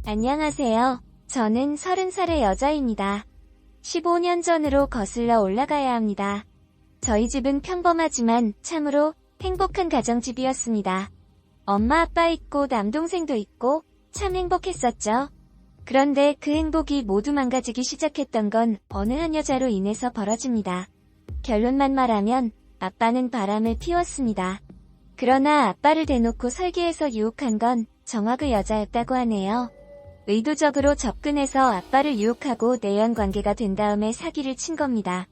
안녕하세요. 저는 30살의 여자입니다. 15년 전으로 거슬러 올라가야 합니다. 저희 집은 평범하지만 참으로 행복한 가정집이었습니다. 엄마 아빠 있고 남동생도 있고 참 행복했었죠. 그런데 그 행복이 모두 망가지기 시작했던 건 어느 한 여자로 인해서 벌어집니다. 결론만 말하면 아빠는 바람을 피웠습니다. 그러나 아빠를 대놓고 설계해서 유혹한 건 정화 그 여자였다고 하네요. 의도적으로 접근해서 아빠를 유혹하고 내연 관계가 된 다음에 사기를 친 겁니다.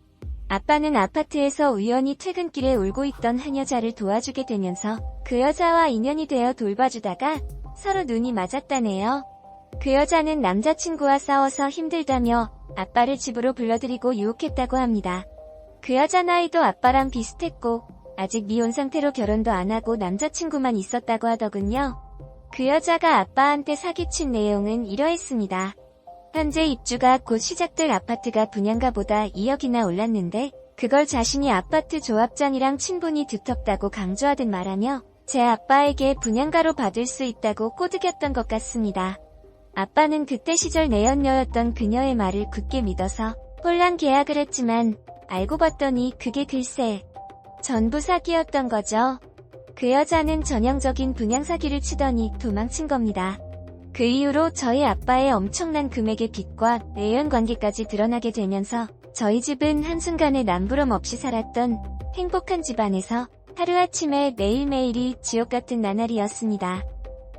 아빠는 아파트에서 우연히 퇴근길에 울고 있던 한 여자를 도와주게 되면서 그 여자와 인연이 되어 돌봐주다가 서로 눈이 맞았다네요. 그 여자는 남자친구와 싸워서 힘들다며 아빠를 집으로 불러들이고 유혹했다고 합니다. 그 여자 나이도 아빠랑 비슷했고 아직 미혼 상태로 결혼도 안 하고 남자친구만 있었다고 하더군요. 그 여자가 아빠한테 사기친 내용은 이러했습니다. 현재 입주가 곧 시작될 아파트가 분양가보다 2억이나 올랐는데 그걸 자신이 아파트 조합장이랑 친분이 두텁다고 강조하듯 말하며 제 아빠에게 분양가로 받을 수 있다고 꼬드겼던 것 같습니다. 아빠는 그때 시절 내연녀였던 그녀의 말을 굳게 믿어서 홀랑 계약을 했지만 알고 봤더니 그게 글쎄 전부 사기였던 거죠. 그 여자는 전형적인 분양 사기를 치더니 도망친 겁니다. 그 이후로 저희 아빠의 엄청난 금액의 빚과 내연 관계까지 드러나게 되면서 저희 집은 한순간에 남부름 없이 살았던 행복한 집안에서 하루아침에 매일매일이 지옥 같은 나날이었습니다.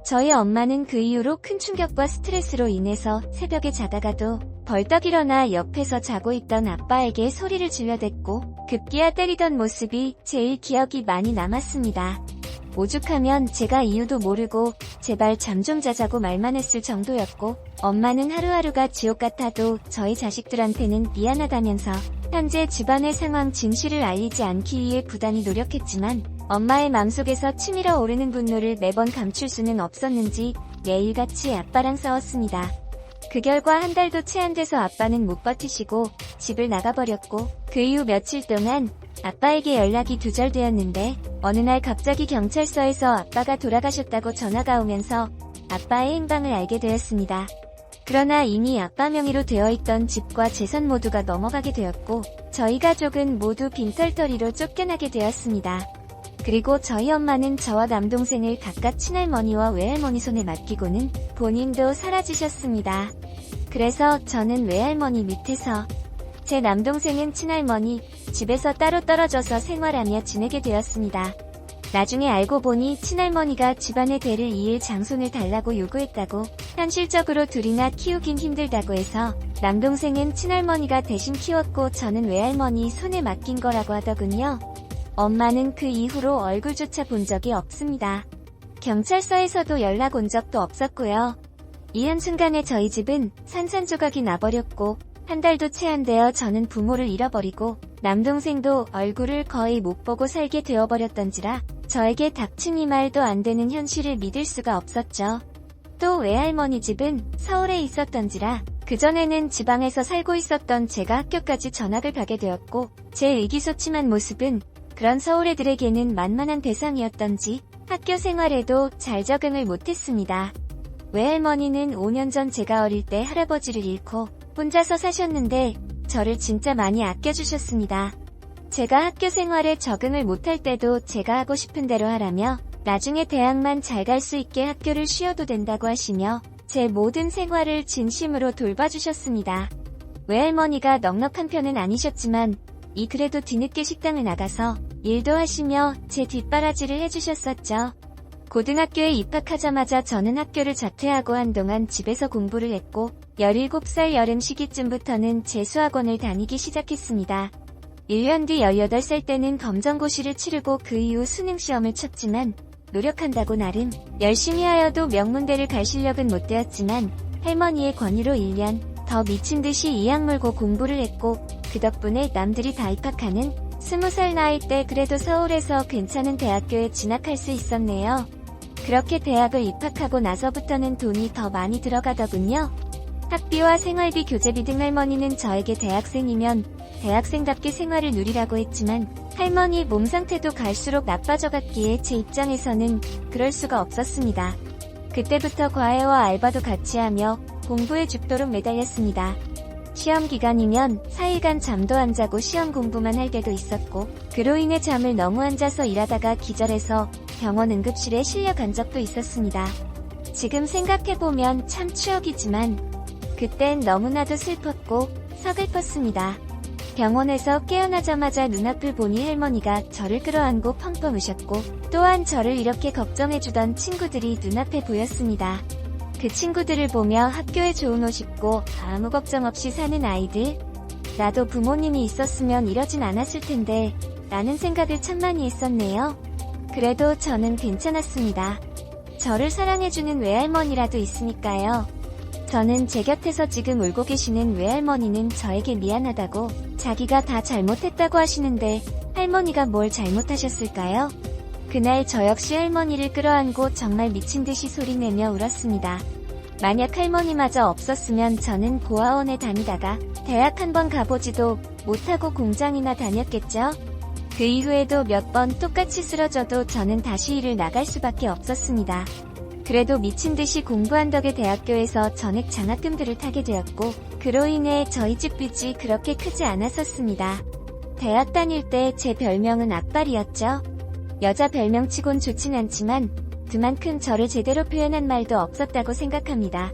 저희 엄마는 그 이후로 큰 충격과 스트레스로 인해서 새벽에 자다가도 벌떡 일어나 옆에서 자고 있던 아빠에게 소리를 질러댔고 급기야 때리던 모습이 제일 기억이 많이 남았습니다. 오죽하면 제가 이유도 모르고 제발 잠 좀 자자고 말만 했을 정도였고 엄마는 하루하루가 지옥 같아도 저희 자식들한테는 미안하다면서 현재 집안의 상황 진실을 알리지 않기 위해 부단히 노력했지만 엄마의 맘속에서 치밀어 오르는 분노를 매번 감출 수는 없었는지 매일같이 아빠랑 싸웠습니다. 그 결과 한 달도 채 안 돼서 아빠는 못 버티시고 집을 나가버렸고 그 이후 며칠 동안 아빠에게 연락이 두절되었는데 어느 날 갑자기 경찰서에서 아빠가 돌아가셨다고 전화가 오면서 아빠의 행방을 알게 되었습니다. 그러나 이미 아빠 명의로 되어 있던 집과 재산 모두가 넘어가게 되었고 저희 가족은 모두 빈털터리로 쫓겨나게 되었습니다. 그리고 저희 엄마는 저와 남동생을 각각 친할머니와 외할머니 손에 맡기고는 본인도 사라지셨습니다. 그래서 저는 외할머니 밑에서 제 남동생은 친할머니 집에서 따로 떨어져서 생활하며 지내게 되었습니다. 나중에 알고 보니 친할머니가 집안의 대를 이을 장손을 달라고 요구했다고 현실적으로 둘이나 키우긴 힘들다고 해서 남동생은 친할머니가 대신 키웠고 저는 외할머니 손에 맡긴 거라고 하더군요. 엄마는 그 이후로 얼굴조차 본 적이 없습니다. 경찰서에서도 연락 온 적도 없었고요. 이 한순간에 저희 집은 산산조각이 나버렸고 한 달도 채 안 되어 저는 부모를 잃어버리고 남동생도 얼굴을 거의 못 보고 살게 되어버렸던지라 저에게 닥친 이 말도 안 되는 현실을 믿을 수가 없었죠. 또 외할머니 집은 서울에 있었던지라 그전에는 지방에서 살고 있었던 제가 학교까지 전학을 가게 되었고 제 의기소침한 모습은 그런 서울 애들에게는 만만한 대상이었던지 학교 생활에도 잘 적응을 못했습니다. 외할머니는 5년 전 제가 어릴 때 할아버지를 잃고 혼자서 사셨는데 저를 진짜 많이 아껴주셨습니다. 제가 학교 생활에 적응을 못할 때도 제가 하고 싶은 대로 하라며 나중에 대학만 잘 갈 수 있게 학교를 쉬어도 된다고 하시며 제 모든 생활을 진심으로 돌봐주셨습니다. 외할머니가 넉넉한 편은 아니셨지만 그래도 뒤늦게 식당을 나가서 일도 하시며 제 뒷바라지를 해주셨었죠. 고등학교에 입학하자마자 저는 학교를 자퇴하고 한동안 집에서 공부를 했고 17살 여름 시기쯤부터는 재수학원을 다니기 시작했습니다. 1년 뒤 18살 때는 검정고시를 치르고 그 이후 수능시험을 쳤지만 노력한다고 나름 열심히 하여도 명문대를 갈 실력은 못 되었지만 할머니의 권유로 1년 더 미친듯이 이악 물고 공부를 했고 그 덕분에 남들이 다 입학하는 20살 나이 때 그래도 서울에서 괜찮은 대학교에 진학할 수 있었네요. 그렇게 대학을 입학하고 나서부터는 돈이 더 많이 들어가더군요. 학비와 생활비, 교재비 등 할머니는 저에게 대학생이면 대학생답게 생활을 누리라고 했지만 할머니 몸 상태도 갈수록 나빠져갔기에 제 입장에서는 그럴 수가 없었습니다. 그때부터 과외와 알바도 같이 하며 공부에 죽도록 매달렸습니다. 시험 기간이면 4일간 잠도 안 자고 시험 공부만 할 때도 있었고, 그로 인해 잠을 너무 안 자서 일하다가 기절해서 병원 응급실에 실려간 적도 있었습니다. 지금 생각해보면 참 추억이지만 그땐 너무나도 슬펐고 서글펐습니다. 병원에서 깨어나자마자 눈앞을 보니 할머니가 저를 끌어안고 펑펑 우셨고, 또한 저를 이렇게 걱정해주던 친구들이 눈앞에 보였습니다. 그 친구들을 보며 학교에 좋은 옷 입고 아무 걱정 없이 사는 아이들, 나도 부모님이 있었으면 이러진 않았을 텐데 라는 생각을 참 많이 했었네요. 그래도 저는 괜찮았습니다. 저를 사랑해주는 외할머니라도 있으니까요. 저는 제 곁에서 지금 울고 계시는 외할머니는 저에게 미안하다고, 자기가 다 잘못했다고 하시는데 할머니가 뭘 잘못하셨을까요? 그날 저 역시 할머니를 끌어안고 정말 미친듯이 소리내며 울었습니다. 만약 할머니마저 없었으면 저는 고아원에 다니다가 대학 한번 가보지도 못하고 공장이나 다녔겠죠? 그 이후에도 몇 번 똑같이 쓰러져도 저는 다시 일을 나갈 수밖에 없었습니다. 그래도 미친듯이 공부한 덕에 대학교에서 전액 장학금들을 타게 되었고, 그로 인해 저희 집 빚이 그렇게 크지 않았었습니다. 대학 다닐 때 제 별명은 악발이었죠. 여자 별명치곤 좋진 않지만 그만큼 저를 제대로 표현한 말도 없었다고 생각합니다.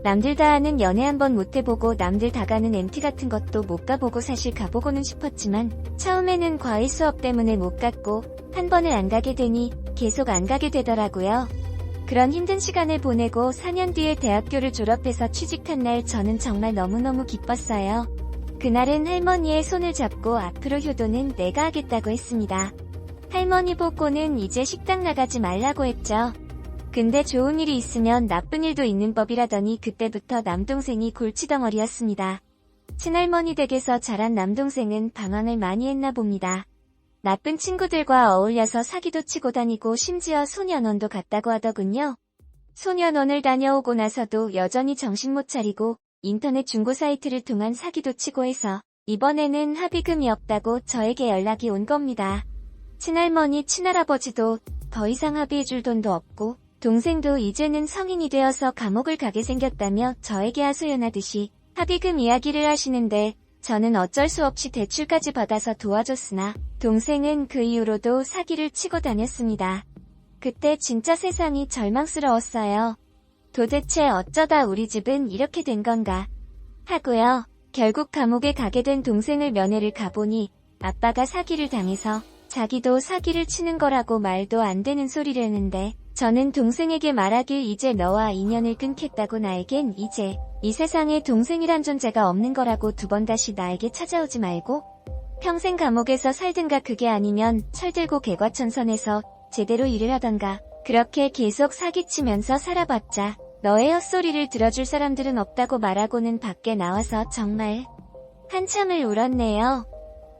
남들 다 하는 연애 한번 못해보고 남들 다 가는 MT 같은 것도 못 가보고, 사실 가보고는 싶었지만 처음에는 과외 수업 때문에 못 갔고 한 번을 안 가게 되니 계속 안 가게 되더라고요. 그런 힘든 시간을 보내고 4년 뒤에 대학교를 졸업해서 취직한 날, 저는 정말 너무너무 기뻤어요. 그날은 할머니의 손을 잡고 앞으로 효도는 내가 하겠다고 했습니다. 할머니 보고는 이제 식당 나가지 말라고 했죠. 근데 좋은 일이 있으면 나쁜 일도 있는 법이라더니 그때부터 남동생이 골치덩어리였습니다. 친할머니 댁에서 자란 남동생은 방황을 많이 했나 봅니다. 나쁜 친구들과 어울려서 사기도 치고 다니고 심지어 소년원도 갔다고 하더군요. 소년원을 다녀오고 나서도 여전히 정신 못 차리고 인터넷 중고 사이트를 통한 사기도 치고 해서 이번에는 합의금이 없다고 저에게 연락이 온 겁니다. 친할머니, 친할아버지도 더 이상 합의해줄 돈도 없고, 동생도 이제는 성인이 되어서 감옥을 가게 생겼다며 저에게 하소연하듯이 합의금 이야기를 하시는데, 저는 어쩔 수 없이 대출까지 받아서 도와줬으나 동생은 그 이후로도 사기를 치고 다녔습니다. 그때 진짜 세상이 절망스러웠어요. 도대체 어쩌다 우리 집은 이렇게 된 건가 하고요. 결국 감옥에 가게 된 동생을 면회를 가보니 아빠가 사기를 당해서 자기도 사기를 치는 거라고 말도 안 되는 소리를 했는데, 저는 동생에게 말하길 이제 너와 인연을 끊겠다고, 나에겐 이제 이 세상에 동생이란 존재가 없는 거라고, 두 번 다시 나에게 찾아오지 말고 평생 감옥에서 살든가, 그게 아니면 철들고 개과천선에서 제대로 일을 하던가, 그렇게 계속 사기치면서 살아봤자 너의 헛소리를 들어줄 사람들은 없다고 말하고는 밖에 나와서 정말 한참을 울었네요.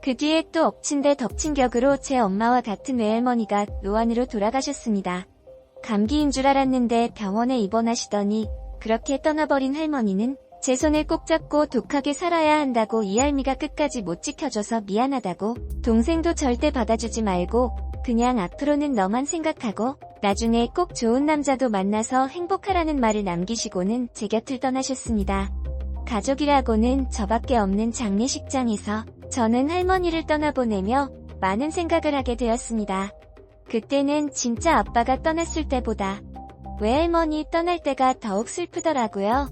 그 뒤에 또 엎친 데 덮친 격으로 제 엄마와 같은 외할머니가 노안으로 돌아가셨습니다. 감기인 줄 알았는데 병원에 입원하시더니 그렇게 떠나버린 할머니는 제 손을 꼭 잡고 독하게 살아야 한다고, 이 할미가 끝까지 못 지켜줘서 미안하다고, 동생도 절대 받아주지 말고 그냥 앞으로는 너만 생각하고 나중에 꼭 좋은 남자도 만나서 행복하라는 말을 남기시고는 제 곁을 떠나셨습니다. 가족이라고는 저밖에 없는 장례식장에서 저는 할머니를 떠나보내며 많은 생각을 하게 되었습니다. 그때는 진짜 아빠가 떠났을 때보다 외할머니 떠날 때가 더욱 슬프더라고요.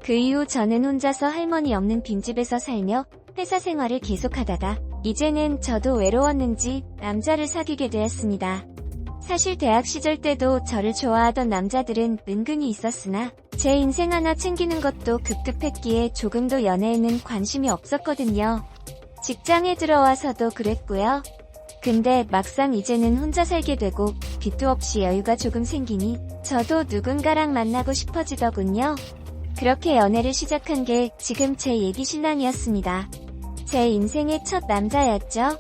그 이후 저는 혼자서 할머니 없는 빈집에서 살며 회사 생활을 계속하다가 이제는 저도 외로웠는지 남자를 사귀게 되었습니다. 사실 대학 시절 때도 저를 좋아하던 남자들은 은근히 있었으나 제 인생 하나 챙기는 것도 급급했기에 조금도 연애에는 관심이 없었거든요. 직장에 들어와서도 그랬고요. 근데 막상 이제는 혼자 살게 되고 빚도 없이 여유가 조금 생기니 저도 누군가랑 만나고 싶어지더군요. 그렇게 연애를 시작한 게 지금 제 예비 신랑이었습니다. 제 인생의 첫 남자였죠.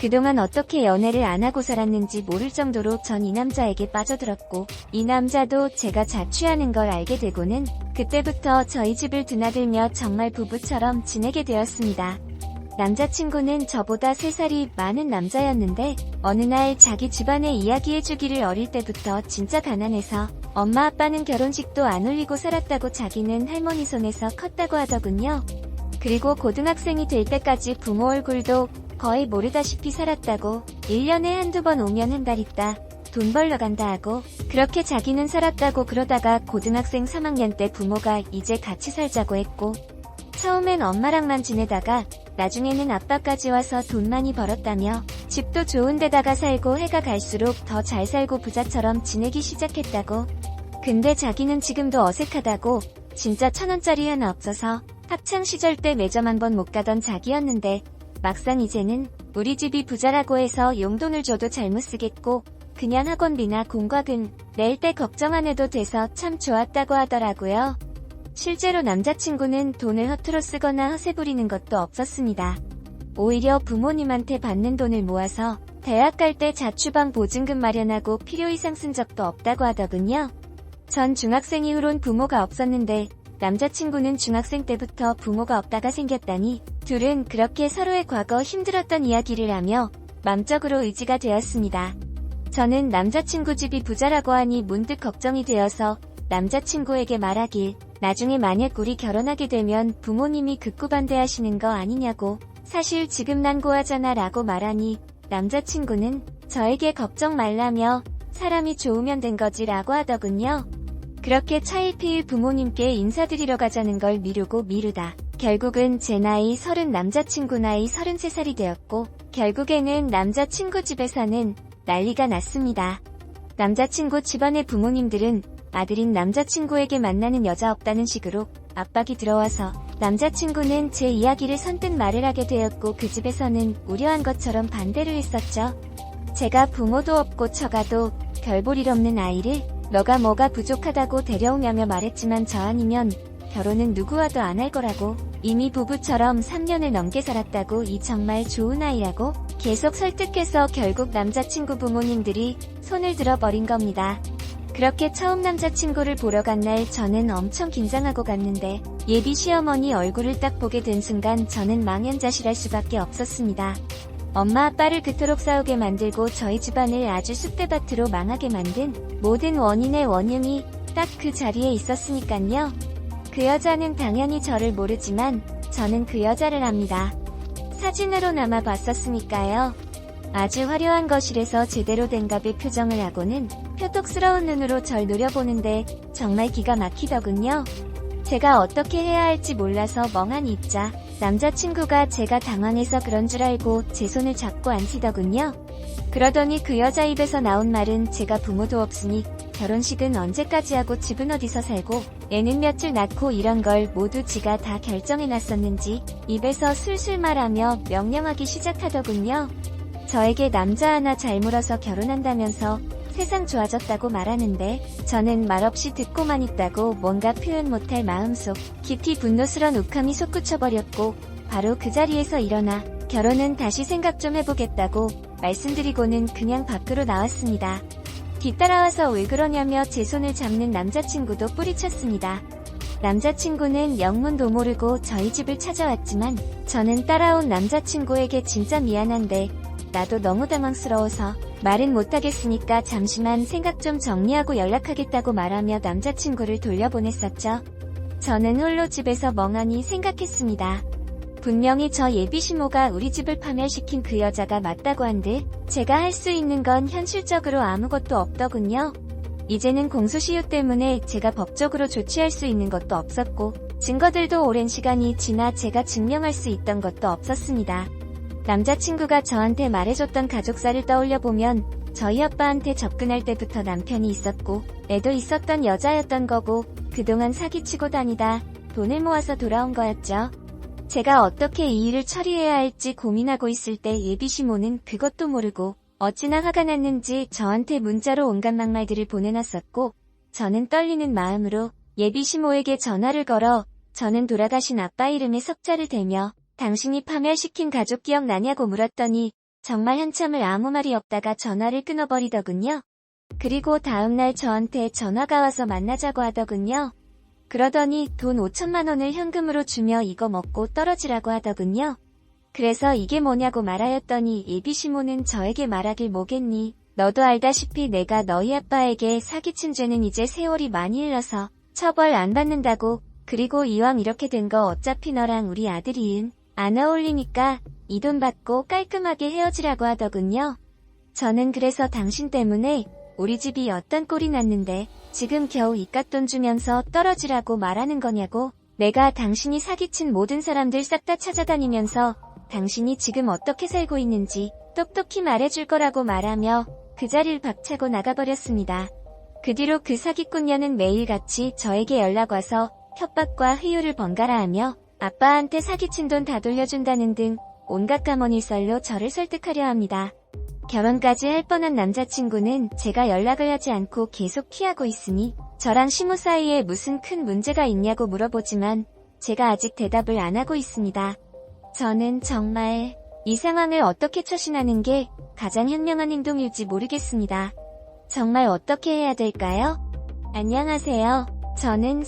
그동안 어떻게 연애를 안 하고 살았는지 모를 정도로 전 이 남자에게 빠져들었고, 이 남자도 제가 자취하는 걸 알게 되고는 그때부터 저희 집을 드나들며 정말 부부처럼 지내게 되었습니다. 남자친구는 저보다 3살이 많은 남자였는데 어느 날 자기 집안에 이야기해주기를 어릴 때부터 진짜 가난해서 엄마 아빠는 결혼식도 안 올리고 살았다고 자기는 할머니 손에서 컸다고 하더군요. 그리고 고등학생이 될 때까지 부모 얼굴도 거의 모르다시피 살았다고 1년에 한두 번 오면 한 달 있다 돈 벌러 간다 하고 그렇게 자기는 살았다고 그러다가 고등학생 3학년 때 부모가 이제 같이 살자고 했고 처음엔 엄마랑만 지내다가 나중에는 아빠까지 와서 돈 많이 벌었다며 집도 좋은 데다가 살고 해가 갈수록 더 잘 살고 부자처럼 지내기 시작했다고. 근데 자기는 지금도 어색하다고 진짜 1,000원짜리 하나 없어서 학창시절 때 매점 한 번 못 가던 자기였는데 막상 이제는 우리 집이 부자라고 해서 용돈을 줘도 잘못 쓰겠고 그냥 학원비나 공과금 낼 때 걱정 안 해도 돼서 참 좋았다고 하더라고요. 실제로 남자친구는 돈을 허투루 쓰거나 허세 부리는 것도 없었습니다. 오히려 부모님한테 받는 돈을 모아서 대학 갈 때 자취방 보증금 마련하고 필요 이상 쓴 적도 없다고 하더군요. 전 중학생 이후론 부모가 없었는데 남자친구는 중학생 때부터 부모가 없다가 생겼다니 둘은 그렇게 서로의 과거 힘들었던 이야기를 하며 마음적으로 의지가 되었습니다. 저는 남자친구 집이 부자라고 하니 문득 걱정이 되어서 남자친구에게 말하길 나중에 만약 우리 결혼하게 되면 부모님이 극구 반대하시는 거 아니냐고 사실 지금 난 고하잖아 라고 말하니 남자친구는 저에게 걱정 말라며 사람이 좋으면 된 거지 라고 하더군요. 그렇게 차일피일 부모님께 인사드리러 가자는 걸 미루고 미루다 결국은 제 나이 30 남자친구 나이 33살이 되었고 결국에는 남자친구 집에서는 난리가 났습니다. 남자친구 집안의 부모님들은 아들인 남자친구에게 만나는 여자 없다는 식으로 압박이 들어와서 남자친구는 제 이야기를 선뜻 말을 하게 되었고 그 집에서는 우려한 것처럼 반대를 했었죠. 제가 부모도 없고 처가도 별 볼 일 없는 아이를 너가 뭐가 부족하다고 데려오냐며 말했지만 저 아니면 결혼은 누구와도 안 할 거라고 이미 부부처럼 3년을 넘게 살았다고 이 정말 좋은 아이라고 계속 설득해서 결국 남자친구 부모님들이 손을 들어버린 겁니다. 그렇게 처음 남자친구를 보러 간 날 저는 엄청 긴장하고 갔는데 예비 시어머니 얼굴을 딱 보게 된 순간 저는 망연자실할 수밖에 없었습니다. 엄마 아빠를 그토록 싸우게 만들고 저희 집안을 아주 쑥대밭으로 망하게 만든 모든 원인의 원흉이 딱 그 자리에 있었으니깐요. 그 여자는 당연히 저를 모르지만 저는 그 여자를 압니다. 사진으로나마 봤었으니까요. 아주 화려한 거실에서 제대로 된 갑의 표정을 하고는 표독스러운 눈으로 절 노려보는데 정말 기가 막히더군요. 제가 어떻게 해야 할지 몰라서 멍하니 있자 남자친구가 제가 당황해서 그런 줄 알고 제 손을 잡고 앉히더군요. 그러더니 그 여자 입에서 나온 말은 제가 부모도 없으니 결혼식은 언제까지 하고 집은 어디서 살고 애는 며칠 낳고 이런 걸 모두 지가 다 결정해놨었는지 입에서 술술 말하며 명령하기 시작하더군요. 저에게 남자 하나 잘 물어서 결혼한다면서 세상 좋아졌다고 말하는데 저는 말없이 듣고만 있다고 뭔가 표현 못할 마음속 깊이 분노스런 욱함이 솟구쳐버렸고 바로 그 자리에서 일어나 결혼은 다시 생각 좀 해보겠다고 말씀드리고는 그냥 밖으로 나왔습니다. 뒤따라와서 왜 그러냐며 제 손을 잡는 남자친구도 뿌리쳤습니다. 남자친구는 영문도 모르고 저희 집을 찾아왔지만 저는 따라온 남자친구에게 진짜 미안한데 나도 너무 당황스러워서 말은 못하겠으니까 잠시만 생각 좀 정리하고 연락하겠다고 말하며 남자친구를 돌려보냈었죠. 저는 홀로 집에서 멍하니 생각했습니다. 분명히 저 예비시모가 우리 집을 파멸시킨 그 여자가 맞다고 한들 제가 할 수 있는 건 현실적으로 아무것도 없더군요. 이제는 공소시효 때문에 제가 법적으로 조치할 수 있는 것도 없었고 증거들도 오랜 시간이 지나 제가 증명할 수 있던 것도 없었습니다. 남자친구가 저한테 말해줬던 가족사를 떠올려보면 저희 아빠한테 접근할 때부터 남편이 있었고 애도 있었던 여자였던 거고 그동안 사기치고 다니다 돈을 모아서 돌아온 거였죠. 제가 어떻게 이 일을 처리해야 할지 고민하고 있을 때 예비시모는 그것도 모르고 어찌나 화가 났는지 저한테 문자로 온갖 막말들을 보내놨었고 저는 떨리는 마음으로 예비시모에게 전화를 걸어 저는 돌아가신 아빠 이름에 석자를 대며 당신이 파멸시킨 가족 기억나냐고 물었더니 정말 한참을 아무 말이 없다가 전화를 끊어버리더군요. 그리고 다음날 저한테 전화가 와서 만나자고 하더군요. 그러더니 돈 5천만 원을 현금으로 주며 이거 먹고 떨어지라고 하더군요. 그래서 이게 뭐냐고 말하였더니 예비시모는 저에게 말하길 뭐겠니? 너도 알다시피 내가 너희 아빠에게 사기친 죄는 이제 세월이 많이 흘러서 처벌 안 받는다고. 그리고 이왕 이렇게 된 거 어차피 너랑 우리 아들이 안 어울리니까 이 돈 받고 깔끔하게 헤어지라고 하더군요. 저는 그래서 당신 때문에 우리 집이 어떤 꼴이 났는데 지금 겨우 이깟돈 주면서 떨어지라고 말하는 거냐고. 내가 당신이 사기친 모든 사람들 싹 다 찾아다니면서 당신이 지금 어떻게 살고 있는지 똑똑히 말해줄 거라고 말하며 그 자리를 박차고 나가버렸습니다. 그 뒤로 그 사기꾼녀는 매일같이 저에게 연락와서 협박과 회유를 번갈아하며 아빠한테 사기친 돈 다 돌려준다는 등 온갖 가문일설로 저를 설득하려 합니다. 결혼까지 할 뻔한 남자친구는 제가 연락을 하지 않고 계속 피하고 있으니 저랑 시무 사이에 무슨 큰 문제가 있냐고 물어보지만 제가 아직 대답을 안 하고 있습니다. 저는 정말 이 상황을 어떻게 처신하는 게 가장 현명한 행동일지 모르겠습니다. 정말 어떻게 해야 될까요? 안녕하세요. 저는